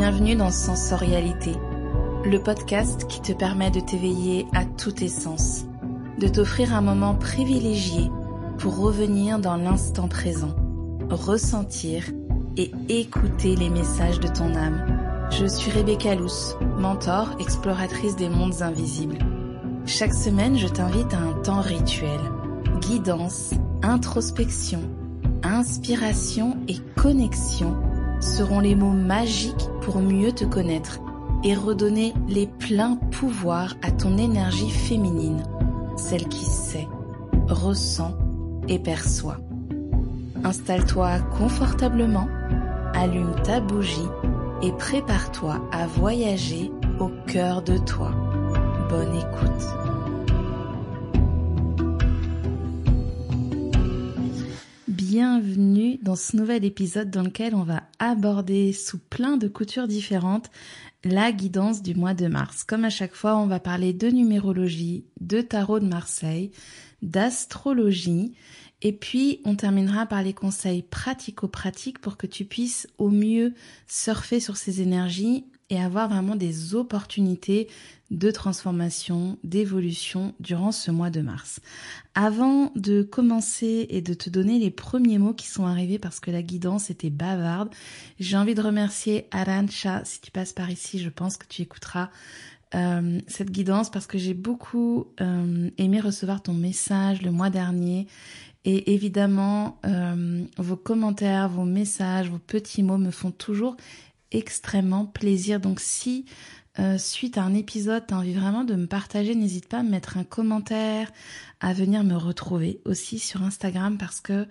Bienvenue dans Sensorialité, le podcast qui te permet de t'éveiller à tous tes sens, de t'offrir un moment privilégié pour revenir dans l'instant présent, ressentir et écouter les messages de ton âme. Je suis Rebecca Luce, mentor, exploratrice des mondes invisibles. Chaque semaine, je t'invite à un temps rituel, guidance, introspection, inspiration et connexion seront les mots magiques pour mieux te connaître et redonner les pleins pouvoirs à ton énergie féminine, celle qui sait, ressent et perçoit. Installe-toi confortablement, allume ta bougie et prépare-toi à voyager au cœur de toi. Bonne écoute. Bienvenue dans ce nouvel épisode dans lequel on va aborder sous plein de coutures différentes la guidance du mois de mars. Comme à chaque fois, on va parler de numérologie, de tarot de Marseille, d'astrologie et puis on terminera par les conseils pratico-pratiques pour que tu puisses au mieux surfer sur ces énergies et avoir vraiment des opportunités de transformation, d'évolution durant ce mois de mars. Avant de commencer et de te donner les premiers mots qui sont arrivés parce que la guidance était bavarde, j'ai envie de remercier Arantxa. Si tu passes par ici, je pense que tu écouteras cette guidance parce que j'ai beaucoup aimé recevoir ton message le mois dernier. Et évidemment, vos commentaires, vos messages, vos petits mots me font toujours extrêmement plaisir. Donc si suite à un épisode, tu as envie vraiment de me partager, n'hésite pas à me mettre un commentaire, à venir me retrouver aussi sur Instagram parce que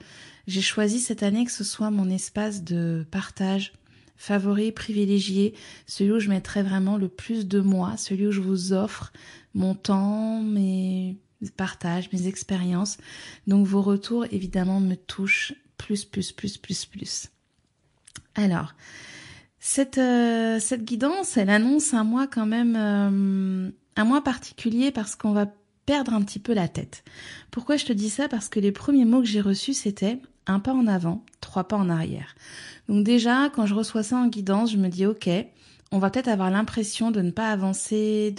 j'ai choisi cette année que ce soit mon espace de partage favori, privilégié, celui où je mettrai vraiment le plus de moi, celui où je vous offre mon temps, mes partages, mes expériences. Donc vos retours évidemment me touchent plus. Alors, cette guidance, elle annonce un mois quand même, un mois particulier parce qu'on va perdre un petit peu la tête. Pourquoi je te dis ça? Parce que les premiers mots que j'ai reçus, c'était un pas en avant, 3 pas en arrière. Donc déjà, quand je reçois ça en guidance, je me dis ok, on va peut-être avoir l'impression de ne pas avancer,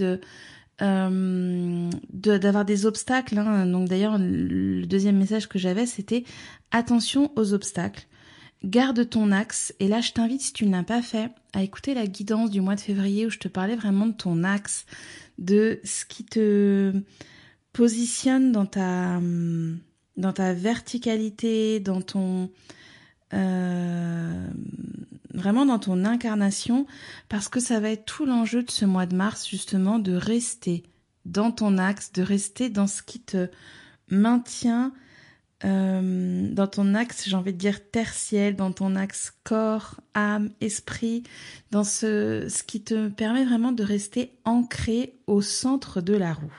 d'avoir des obstacles. Donc d'ailleurs, le deuxième message que j'avais, c'était attention aux obstacles. Garde ton axe, et là je t'invite, si tu ne l'as pas fait, à écouter la guidance du mois de février où je te parlais vraiment de ton axe, de ce qui te positionne dans ta verticalité, dans ton vraiment dans ton incarnation, parce que ça va être tout l'enjeu de ce mois de mars justement, de rester dans ton axe, de rester dans ce qui te maintient dans ton axe, j'ai envie de dire tertiel, dans ton axe corps, âme, esprit, dans ce qui te permet vraiment de rester ancré au centre de la roue.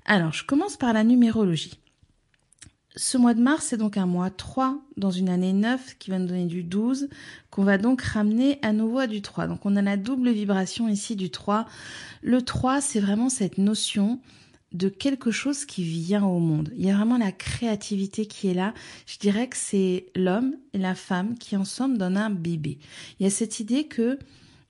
Alors, je commence par la numérologie. Ce mois de mars, c'est donc un mois 3 dans une année 9 qui va nous donner du 12, qu'on va donc ramener à nouveau à du 3. Donc on a la double vibration ici du 3. Le 3, c'est vraiment cette notion de quelque chose qui vient au monde. Il y a vraiment la créativité qui est là. Je dirais que c'est l'homme et la femme qui ensemble donnent un bébé. Il y a cette idée que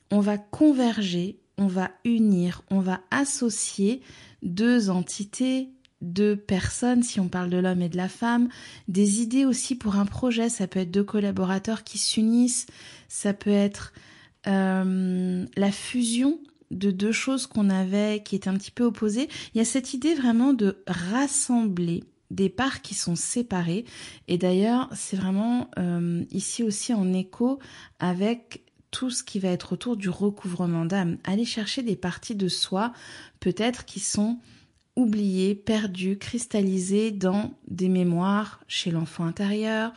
on va converger, on va unir, on va associer deux entités, deux personnes, si on parle de l'homme et de la femme, des idées aussi pour un projet. Ça peut être deux collaborateurs qui s'unissent, ça peut être la fusion de deux choses qu'on avait qui étaient un petit peu opposées. Il y a cette idée vraiment de rassembler des parts qui sont séparées. Et d'ailleurs, c'est vraiment ici aussi en écho avec tout ce qui va être autour du recouvrement d'âme. Aller chercher des parties de soi, peut-être qui sont oubliées, perdues, cristallisées dans des mémoires chez l'enfant intérieur,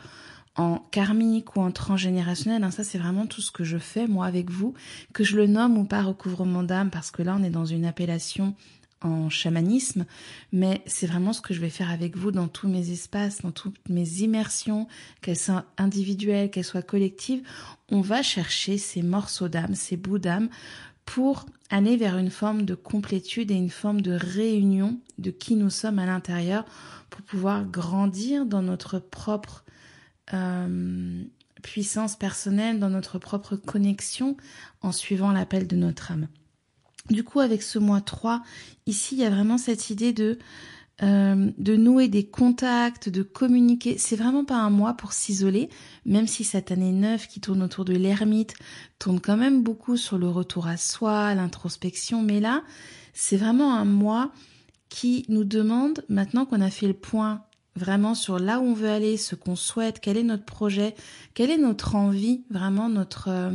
en karmique ou en transgénérationnel. Ça, c'est vraiment tout ce que je fais, moi, avec vous, que je le nomme ou pas recouvrement d'âme, parce que là, on est dans une appellation en chamanisme, mais c'est vraiment ce que je vais faire avec vous dans tous mes espaces, dans toutes mes immersions, qu'elles soient individuelles, qu'elles soient collectives. On va chercher ces morceaux d'âme, ces bouts d'âme, pour aller vers une forme de complétude et une forme de réunion de qui nous sommes à l'intérieur, pour pouvoir grandir dans notre propre puissance personnelle, dans notre propre connexion en suivant l'appel de notre âme. Du coup, avec ce mois 3, ici, il y a vraiment cette idée de nouer des contacts, de communiquer. C'est vraiment pas un mois pour s'isoler, même si cette année 9 qui tourne autour de l'ermite tourne quand même beaucoup sur le retour à soi, l'introspection. Mais là, c'est vraiment un mois qui nous demande, maintenant qu'on a fait le point vraiment sur là où on veut aller, ce qu'on souhaite, quel est notre projet, quelle est notre envie, vraiment notre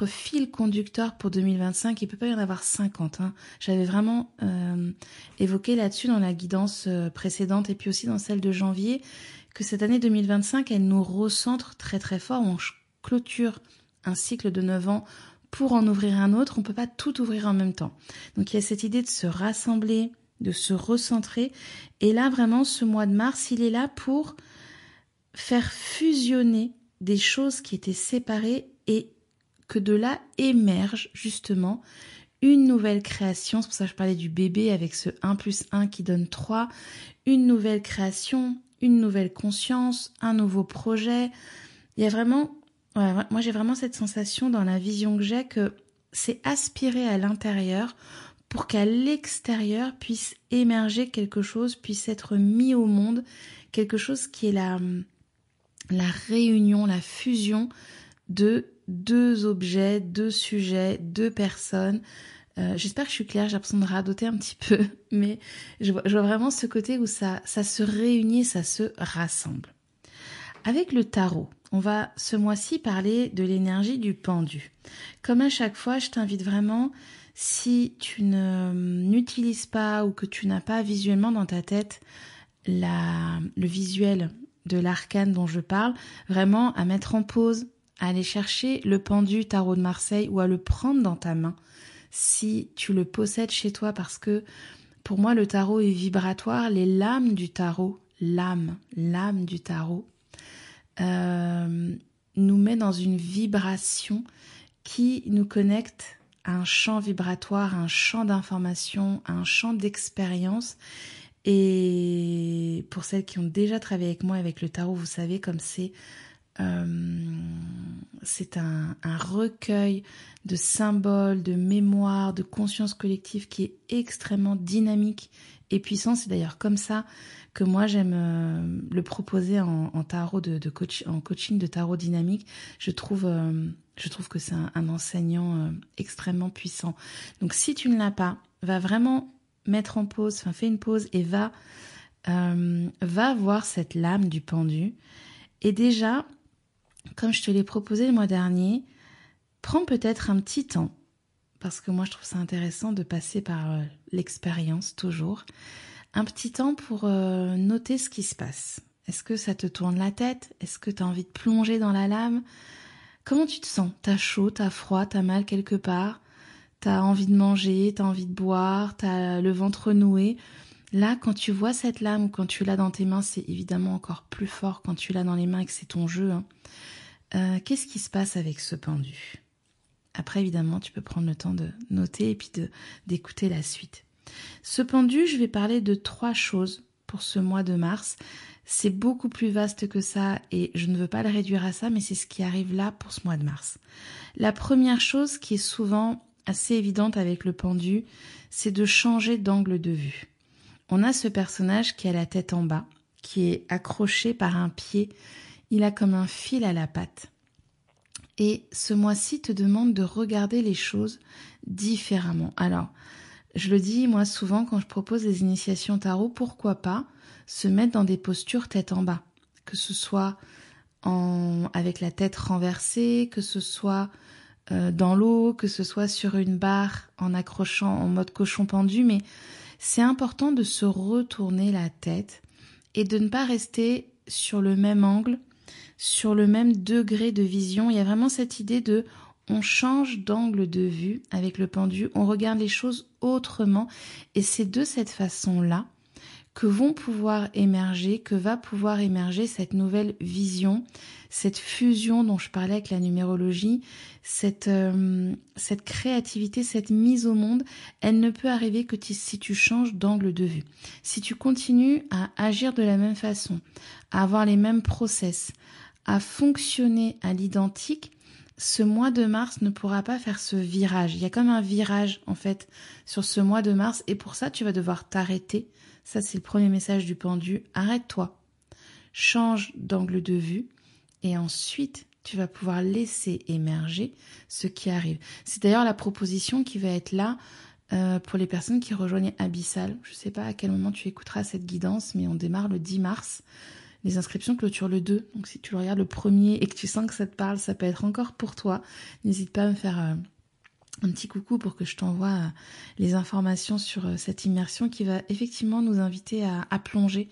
fil conducteur pour 2025. Il peut pas y en avoir 50. J'avais vraiment évoqué là-dessus dans la guidance précédente et puis aussi dans celle de janvier, que cette année 2025, elle nous recentre très très fort. On clôture un cycle de 9 ans pour en ouvrir un autre. On peut pas tout ouvrir en même temps. Donc il y a cette idée de se rassembler, de se recentrer. Et là, vraiment, ce mois de mars, il est là pour faire fusionner des choses qui étaient séparées et que de là émerge justement une nouvelle création. C'est pour ça que je parlais du bébé avec ce 1 plus 1 qui donne 3. Une nouvelle création, une nouvelle conscience, un nouveau projet. Il y a vraiment, moi j'ai vraiment cette sensation dans la vision que j'ai que c'est aspirer à l'intérieur pour qu'à l'extérieur puisse émerger quelque chose, puisse être mis au monde, quelque chose qui est la réunion, la fusion de 2 objets, 2 sujets, 2 personnes. J'espère que je suis claire, j'ai l'impression de radoter un petit peu, mais je vois vraiment ce côté où ça se réunit, ça se rassemble. Avec le tarot, on va ce mois-ci parler de l'énergie du pendu. Comme à chaque fois, je t'invite vraiment, si tu n'utilises pas ou que tu n'as pas visuellement dans ta tête le visuel de l'arcane dont je parle, vraiment à mettre en pause, à aller chercher le pendu tarot de Marseille ou à le prendre dans ta main si tu le possèdes chez toi, parce que pour moi le tarot est vibratoire. Les lames du tarot, l'âme du tarot nous met dans une vibration qui nous connecte à un champ vibratoire, à un champ d'information, à un champ d'expérience. Et pour celles qui ont déjà travaillé avec moi avec le tarot, vous savez comme c'est un recueil de symboles, de mémoires, de conscience collective qui est extrêmement dynamique et puissant. C'est d'ailleurs comme ça que moi j'aime le proposer en tarot en coaching de tarot dynamique. Je trouve que c'est un enseignant extrêmement puissant. Donc si tu ne l'as pas, va vraiment mettre en pause, fais une pause et va voir cette lame du pendu. Et déjà, comme je te l'ai proposé le mois dernier, prends peut-être un petit temps, parce que moi je trouve ça intéressant de passer par l'expérience toujours, un petit temps pour noter ce qui se passe. Est-ce que ça te tourne la tête? Est-ce que tu as envie de plonger dans la lame? Comment tu te sens? T'as chaud, t'as froid, t'as mal quelque part? T'as envie de manger, t'as envie de boire, t'as le ventre noué? Là, quand tu vois cette lame ou quand tu l'as dans tes mains, c'est évidemment encore plus fort quand tu l'as dans les mains et que c'est ton jeu. Qu'est-ce qui se passe avec ce pendu? Après, évidemment, tu peux prendre le temps de noter et puis d'écouter la suite. Ce pendu, je vais parler de 3 choses pour ce mois de mars. C'est beaucoup plus vaste que ça et je ne veux pas le réduire à ça, mais c'est ce qui arrive là pour ce mois de mars. La première chose qui est souvent assez évidente avec le pendu, c'est de changer d'angle de vue. On a ce personnage qui a la tête en bas, qui est accroché par un pied. Il a comme un fil à la patte. Et ce mois-ci te demande de regarder les choses différemment. Alors, je le dis moi souvent quand je propose des initiations tarot, pourquoi pas se mettre dans des postures tête en bas, que ce soit avec la tête renversée, que ce soit dans l'eau, que ce soit sur une barre en accrochant en mode cochon pendu, mais c'est important de se retourner la tête et de ne pas rester sur le même angle, sur le même degré de vision. Il y a vraiment cette idée de on change d'angle de vue avec le pendu, on regarde les choses autrement et c'est de cette façon-là que va pouvoir émerger cette nouvelle vision, cette fusion dont je parlais avec la numérologie, cette créativité, cette mise au monde, elle ne peut arriver que si tu changes d'angle de vue. Si tu continues à agir de la même façon, à avoir les mêmes process, à fonctionner à l'identique, ce mois de mars ne pourra pas faire ce virage. Il y a comme un virage en fait sur ce mois de mars et pour ça tu vas devoir t'arrêter. Ça c'est le premier message du pendu. Arrête-toi, change d'angle de vue et ensuite tu vas pouvoir laisser émerger ce qui arrive. C'est d'ailleurs la proposition qui va être là pour les personnes qui rejoignent Abyssal. Je ne sais pas à quel moment tu écouteras cette guidance, mais on démarre le 10 mars. Les inscriptions clôturent le 2, donc si tu le regardes le premier et que tu sens que ça te parle, ça peut être encore pour toi. N'hésite pas à me faire un petit coucou pour que je t'envoie les informations sur cette immersion qui va effectivement nous inviter à plonger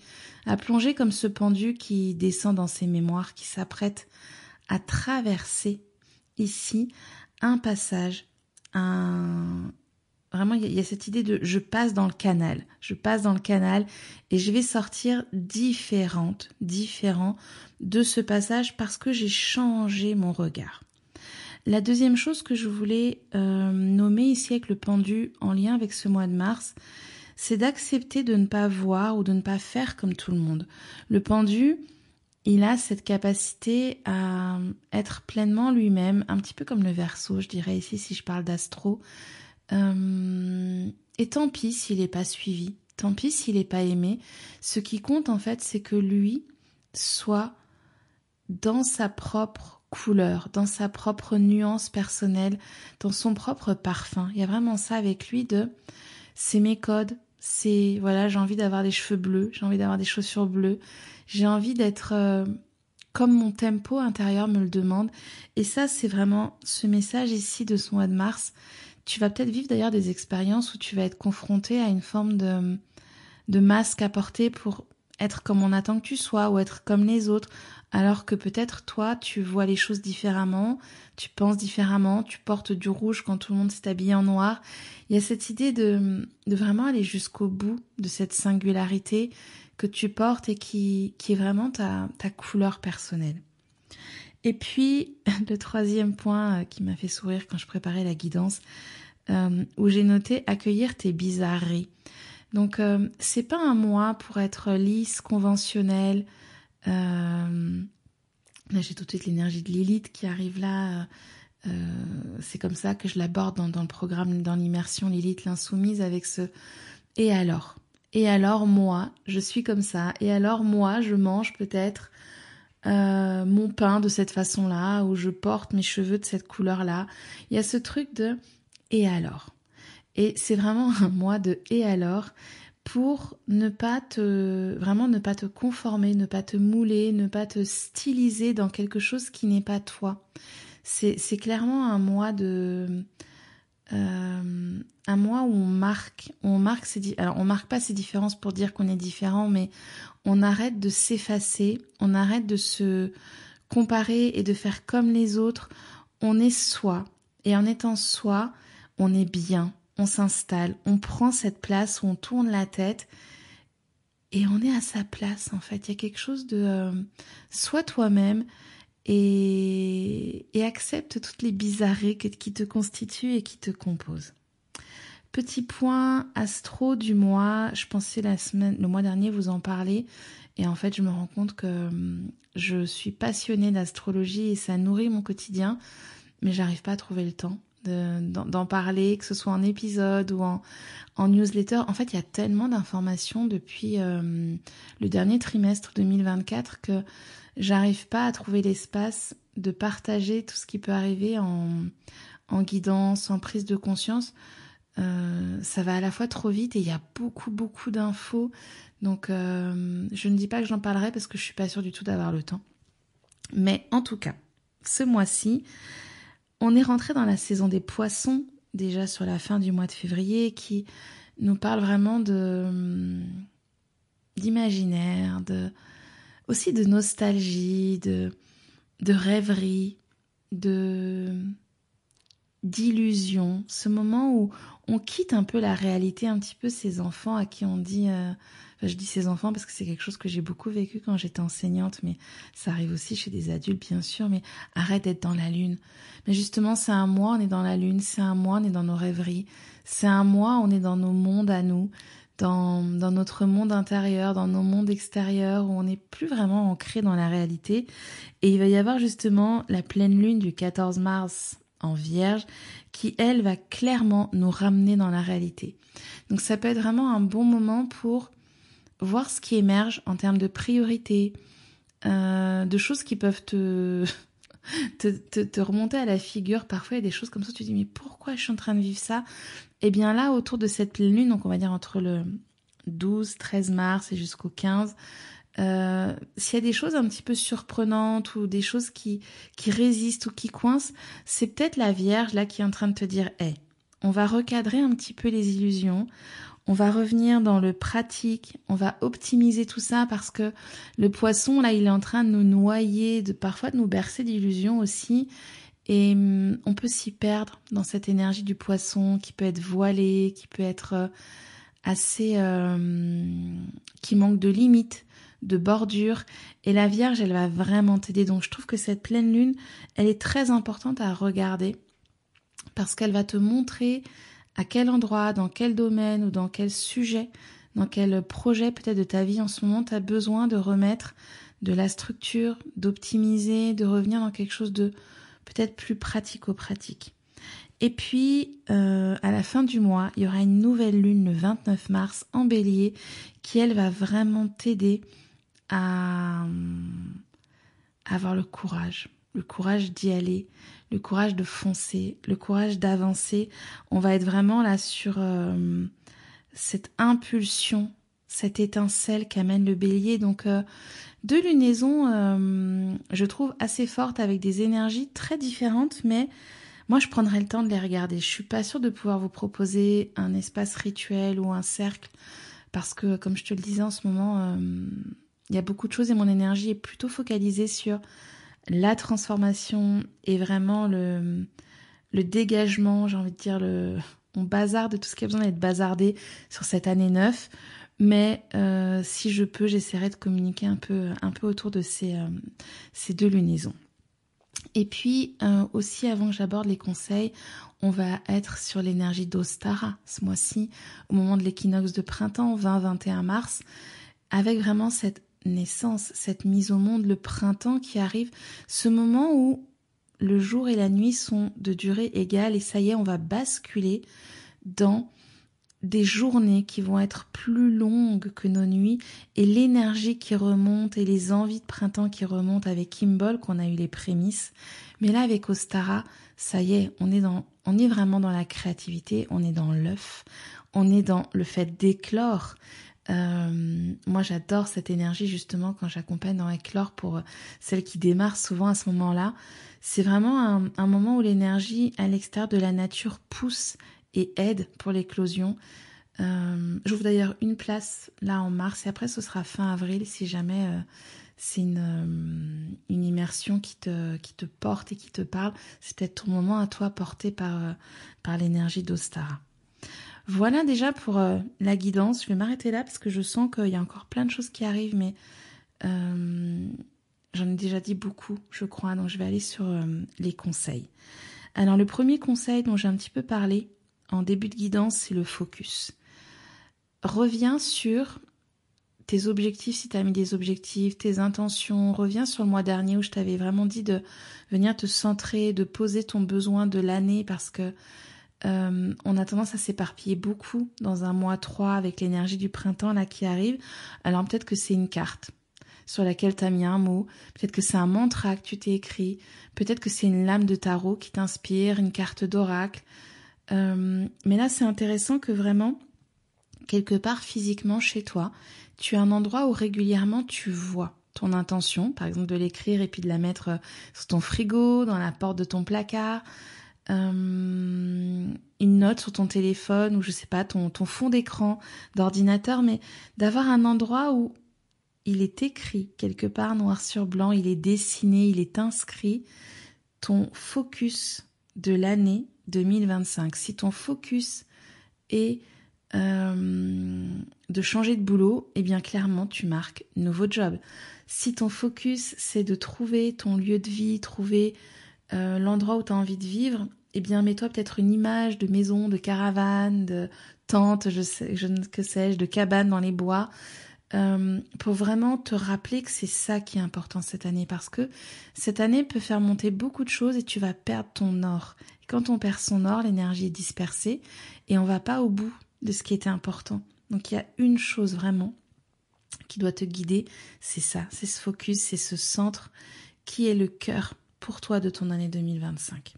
comme ce pendu qui descend dans ses mémoires, qui s'apprête à traverser ici un passage, Vraiment, il y a cette idée de je passe dans le canal et je vais sortir différent de ce passage parce que j'ai changé mon regard. La deuxième chose que je voulais nommer ici avec le pendu en lien avec ce mois de mars, c'est d'accepter de ne pas voir ou de ne pas faire comme tout le monde. Le pendu, il a cette capacité à être pleinement lui-même, un petit peu comme le Verseau, je dirais ici si je parle d'astro. Et tant pis s'il n'est pas suivi, tant pis s'il n'est pas aimé. Ce qui compte en fait, c'est que lui soit dans sa propre couleur, dans sa propre nuance personnelle, dans son propre parfum. Il y a vraiment ça avec lui c'est mes codes, c'est voilà, j'ai envie d'avoir des cheveux bleus, j'ai envie d'avoir des chaussures bleues, j'ai envie d'être comme mon tempo intérieur me le demande. Et ça, c'est vraiment ce message ici de ce mois de mars. Tu vas peut-être vivre d'ailleurs des expériences où tu vas être confronté à une forme de masque à porter pour être comme on attend que tu sois ou être comme les autres, alors que peut-être toi, tu vois les choses différemment, tu penses différemment, tu portes du rouge quand tout le monde s'est habillé en noir. Il y a cette idée de vraiment aller jusqu'au bout de cette singularité que tu portes et qui est vraiment ta couleur personnelle. Et puis, le troisième point qui m'a fait sourire quand je préparais la guidance, où j'ai noté accueillir tes bizarreries. Donc, c'est pas un mois pour être lisse, conventionnel. Là, j'ai tout de suite l'énergie de Lilith qui arrive là. C'est comme ça que je l'aborde dans le programme, dans l'immersion Lilith l'insoumise avec ce « et alors ?» Et alors, moi, je suis comme ça. Et alors, moi, je mange peut-être mon pain de cette façon-là, ou je porte mes cheveux de cette couleur-là. Il y a ce truc de « et alors ?» Et c'est vraiment un mois de « et alors ?» pour ne pas te conformer, ne pas te mouler, ne pas te styliser dans quelque chose qui n'est pas toi. C'est clairement un mois un mois où on marque alors on marque pas ces différences pour dire qu'on est différent, mais on arrête de s'effacer, on arrête de se comparer et de faire comme les autres. On est soi, et en étant soi, on est bien, on s'installe, on prend cette place où on tourne la tête et on est à sa place en fait. Il y a quelque chose de sois toi-même et accepte toutes les bizarreries qui te constituent et qui te composent. Petit point astro du mois, je pensais le mois dernier vous en parler et en fait je me rends compte que je suis passionnée d'astrologie et ça nourrit mon quotidien, mais j'arrive pas à trouver le temps d'en parler, que ce soit en épisode ou en newsletter. En fait, il y a tellement d'informations depuis le dernier trimestre 2024 que j'arrive pas à trouver l'espace de partager tout ce qui peut arriver en guidance, en prise de conscience. Ça va à la fois trop vite et il y a beaucoup d'infos. Donc, je ne dis pas que j'en parlerai parce que je suis pas sûre du tout d'avoir le temps. Mais en tout cas, ce mois-ci, on est rentré dans la saison des poissons, déjà sur la fin du mois de février, qui nous parle vraiment d'imaginaire, aussi de nostalgie, de rêverie, d'illusion. Ce moment où on quitte un peu la réalité, un petit peu ces enfants à qui on dit... je dis ces enfants parce que c'est quelque chose que j'ai beaucoup vécu quand j'étais enseignante, mais ça arrive aussi chez des adultes bien sûr, mais arrête d'être dans la lune. Mais justement, c'est un mois, on est dans la lune, c'est un mois, on est dans nos rêveries, c'est un mois, on est dans nos mondes à nous. dans notre monde intérieur, dans nos mondes extérieurs, où on n'est plus vraiment ancré dans la réalité. Et il va y avoir justement la pleine lune du 14 mars en Vierge, qui, elle, va clairement nous ramener dans la réalité. Donc ça peut être vraiment un bon moment pour voir ce qui émerge en termes de priorités, de choses qui peuvent te remonter à la figure. Parfois, il y a des choses comme ça, tu te dis, mais pourquoi je suis en train de vivre ça? Eh bien là, autour de cette pleine lune, donc on va dire entre le 12, 13 mars et jusqu'au 15, s'il y a des choses un petit peu surprenantes ou des choses qui résistent ou qui coincent, c'est peut-être la Vierge là qui est en train de te dire, hey, on va recadrer un petit peu les illusions, on va revenir dans le pratique, on va optimiser tout ça parce que le poisson là, il est en train de nous noyer, parfois de nous bercer d'illusions aussi. Et on peut s'y perdre dans cette énergie du poisson qui peut être voilée, qui peut être assez... qui manque de limites, de bordures. Et la Vierge, elle va vraiment t'aider. Donc je trouve que cette pleine lune, elle est très importante à regarder parce qu'elle va te montrer à quel endroit, dans quel domaine ou dans quel sujet, dans quel projet peut-être de ta vie en ce moment, tu as besoin de remettre de la structure, d'optimiser, de revenir dans quelque chose de peut-être plus pratico-pratique. Et puis, à la fin du mois, il y aura une nouvelle lune le 29 mars en Bélier qui, elle, va vraiment t'aider à avoir le courage d'y aller, le courage de foncer, le courage d'avancer. On va être vraiment là sur cette impulsion, cette étincelle qu'amène le Bélier. Donc, deux lunaisons, je trouve, assez fortes avec des énergies très différentes, mais moi, je prendrai le temps de les regarder. Je suis pas sûre de pouvoir vous proposer un espace rituel ou un cercle parce que, comme je te le disais en ce moment, il y a beaucoup de choses et mon énergie est plutôt focalisée sur la transformation et vraiment le dégagement, j'ai envie de dire, on bazarde de tout ce qui a besoin d'être bazardé sur cette année 9. Mais si je peux, j'essaierai de communiquer un peu autour de ces deux lunaisons. Et puis aussi, avant que j'aborde les conseils, on va être sur l'énergie d'Ostara ce mois-ci, au moment de l'équinoxe de printemps, 20-21 mars, avec vraiment cette naissance, cette mise au monde, le printemps qui arrive, ce moment où le jour et la nuit sont de durée égale et ça y est, on va basculer dans des journées qui vont être plus longues que nos nuits et l'énergie qui remonte et les envies de printemps qui remontent avec Kimball qu'on a eu les prémices. Mais là avec Ostara, ça y est, on est vraiment dans la créativité, on est dans l'œuf, on est dans le fait d'éclore. Moi j'adore cette énergie justement quand j'accompagne dans éclore pour celles qui démarrent souvent à ce moment-là. C'est vraiment un moment où l'énergie à l'extérieur de la nature pousse et aide pour l'éclosion. J'ouvre d'ailleurs une place là en mars et après ce sera fin avril si jamais c'est une immersion qui te porte et qui te parle. C'est peut-être ton moment à toi porté par l'énergie d'Ostara. Voilà déjà pour la guidance. Je vais m'arrêter là parce que je sens qu'il y a encore plein de choses qui arrivent mais j'en ai déjà dit beaucoup je crois, donc je vais aller sur les conseils. Alors le premier conseil dont j'ai un petit peu parlé en début de guidance, c'est le focus. Reviens sur tes objectifs, si tu as mis des objectifs, tes intentions. Reviens sur le mois dernier où je t'avais vraiment dit de venir te centrer, de poser ton besoin de l'année parce que on a tendance à s'éparpiller beaucoup dans un mois 3 avec l'énergie du printemps là qui arrive. Alors peut-être que c'est une carte sur laquelle tu as mis un mot, peut-être que c'est un mantra que tu t'es écrit, peut-être que c'est une lame de tarot qui t'inspire, une carte d'oracle. Mais là, c'est intéressant que vraiment, quelque part physiquement chez toi, tu as un endroit où régulièrement tu vois ton intention, par exemple de l'écrire et puis de la mettre sur ton frigo, dans la porte de ton placard, une note sur ton téléphone ou je sais pas, ton fond d'écran d'ordinateur, mais d'avoir un endroit où il est écrit quelque part noir sur blanc, il est dessiné, il est inscrit, ton focus de l'année 2025. Si ton focus est de changer de boulot, eh bien clairement tu marques nouveau job. Si ton focus c'est de trouver ton lieu de vie, trouver l'endroit où tu as envie de vivre, mets-toi peut-être une image de maison, de caravane, de tente, que sais-je, de cabane dans les bois, pour vraiment te rappeler que c'est ça qui est important cette année, parce que cette année peut faire monter beaucoup de choses et tu vas perdre ton or. Et quand on perd son or, l'énergie est dispersée et on va pas au bout de ce qui était important. Donc il y a une chose vraiment qui doit te guider, c'est ça, c'est ce focus, c'est ce centre qui est le cœur pour toi de ton année 2025.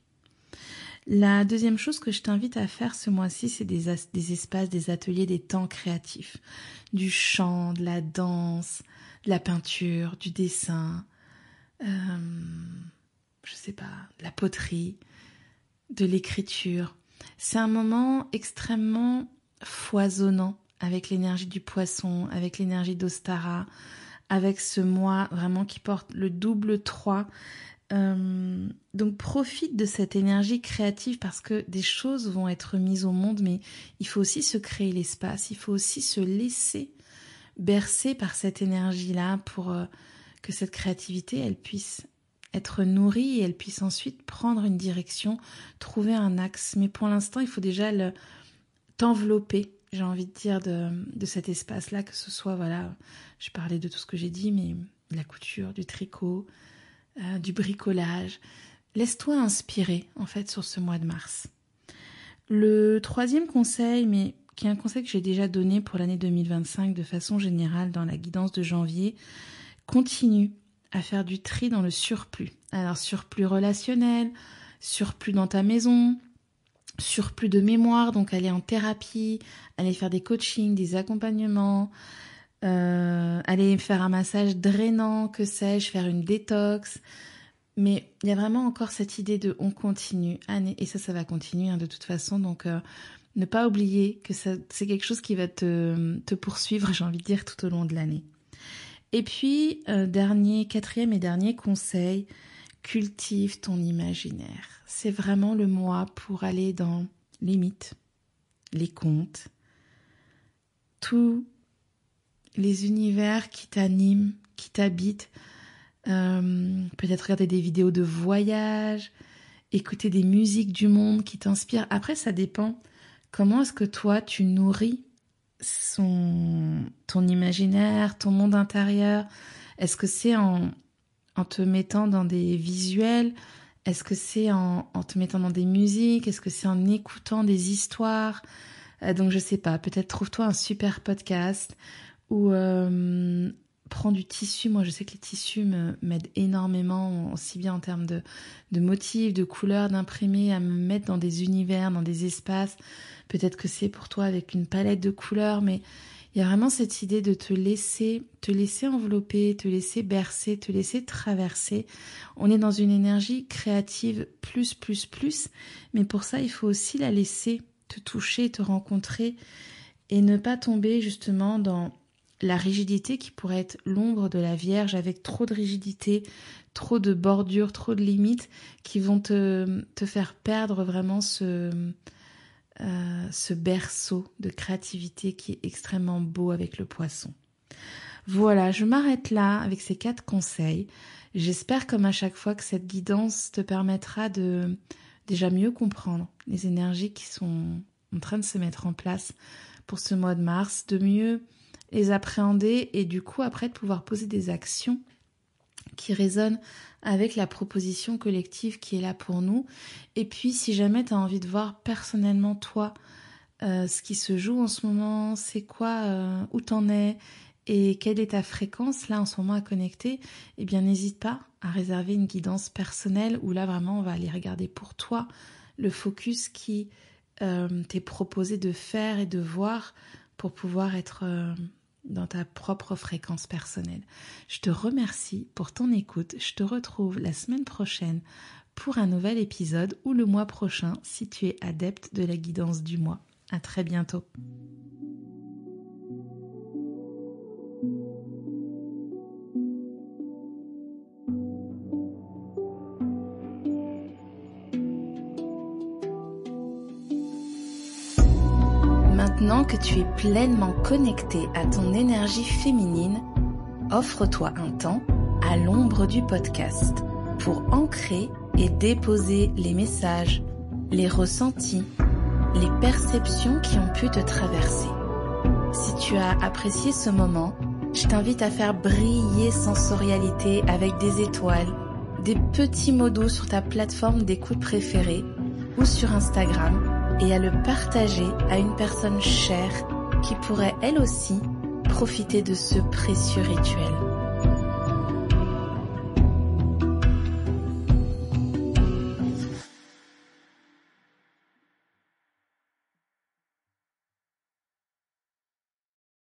La deuxième chose que je t'invite à faire ce mois-ci, c'est des espaces, des ateliers, des temps créatifs. Du chant, de la danse, de la peinture, du dessin, de la poterie, de l'écriture. C'est un moment extrêmement foisonnant avec l'énergie du poisson, avec l'énergie d'Ostara, avec ce mois vraiment qui porte le double 3. Donc profite de cette énergie créative parce que des choses vont être mises au monde, mais il faut aussi se créer l'espace, il faut aussi se laisser bercer par cette énergie-là pour que cette créativité, elle puisse être nourrie et elle puisse ensuite prendre une direction, trouver un axe. Mais pour l'instant, il faut déjà t'envelopper, j'ai envie de dire, de cet espace-là, que ce soit, je parlais de tout ce que j'ai dit, mais de la couture, du tricot, du bricolage. Laisse-toi inspirer en fait sur ce mois de mars. Le troisième conseil, mais qui est un conseil que j'ai déjà donné pour l'année 2025 de façon générale dans la guidance de janvier, continue à faire du tri dans le surplus. Alors surplus relationnel, surplus dans ta maison, surplus de mémoire, donc aller en thérapie, aller faire des coachings, des accompagnements, aller faire un massage drainant, que sais-je, faire une détox. Mais il y a vraiment encore cette idée de on continue, et ça va continuer de toute façon, donc ne pas oublier que c'est quelque chose qui va te poursuivre, j'ai envie de dire, tout au long de l'année. Et puis, quatrième et dernier conseil, cultive ton imaginaire. C'est vraiment le mois pour aller dans les mythes, les contes, tous les univers qui t'animent, qui t'habitent. Peut-être regarder des vidéos de voyage, écouter des musiques du monde qui t'inspirent. Après, ça dépend. Comment est-ce que toi, tu nourris ton imaginaire, ton monde intérieur? Est-ce que c'est en te mettant dans des visuels? Est-ce que c'est en te mettant dans des musiques? Est-ce que c'est en écoutant des histoires? Donc je sais pas, peut-être trouve-toi un super podcast ou prends du tissu. Moi je sais que les tissus m'aident énormément, aussi bien en termes de motifs, de couleurs, d'imprimés, à me mettre dans des univers, dans des espaces. Peut-être que c'est pour toi avec une palette de couleurs, mais il y a vraiment cette idée de te laisser envelopper, te laisser bercer, te laisser traverser. On est dans une énergie créative plus, mais pour ça, il faut aussi la laisser te toucher, te rencontrer et ne pas tomber justement dans la rigidité qui pourrait être l'ombre de la Vierge, avec trop de rigidité, trop de bordures, trop de limites qui vont te faire perdre vraiment ce berceau de créativité qui est extrêmement beau avec le poisson. Voilà, je m'arrête là avec ces 4 conseils. J'espère comme à chaque fois que cette guidance te permettra de déjà mieux comprendre les énergies qui sont en train de se mettre en place pour ce mois de mars, de mieux les appréhender et du coup après de pouvoir poser des actions qui résonnent avec la proposition collective qui est là pour nous. Et puis si jamais tu as envie de voir personnellement toi ce qui se joue en ce moment, c'est quoi, où t'en es et quelle est ta fréquence là en ce moment à connecter, eh bien n'hésite pas à réserver une guidance personnelle où là vraiment on va aller regarder pour toi le focus qui t'est proposé de faire et de voir pour pouvoir être dans ta propre fréquence personnelle. Je te remercie pour ton écoute. Je te retrouve la semaine prochaine pour un nouvel épisode ou le mois prochain si tu es adepte de la guidance du mois. À très bientôt. Maintenant que tu es pleinement connecté à ton énergie féminine, offre-toi un temps à l'ombre du podcast pour ancrer et déposer les messages, les ressentis, les perceptions qui ont pu te traverser. Si tu as apprécié ce moment, je t'invite à faire briller sensorialité avec des étoiles, des petits mots doux sur ta plateforme d'écoute préférée ou sur Instagram et à le partager à une personne chère qui pourrait elle aussi profiter de ce précieux rituel.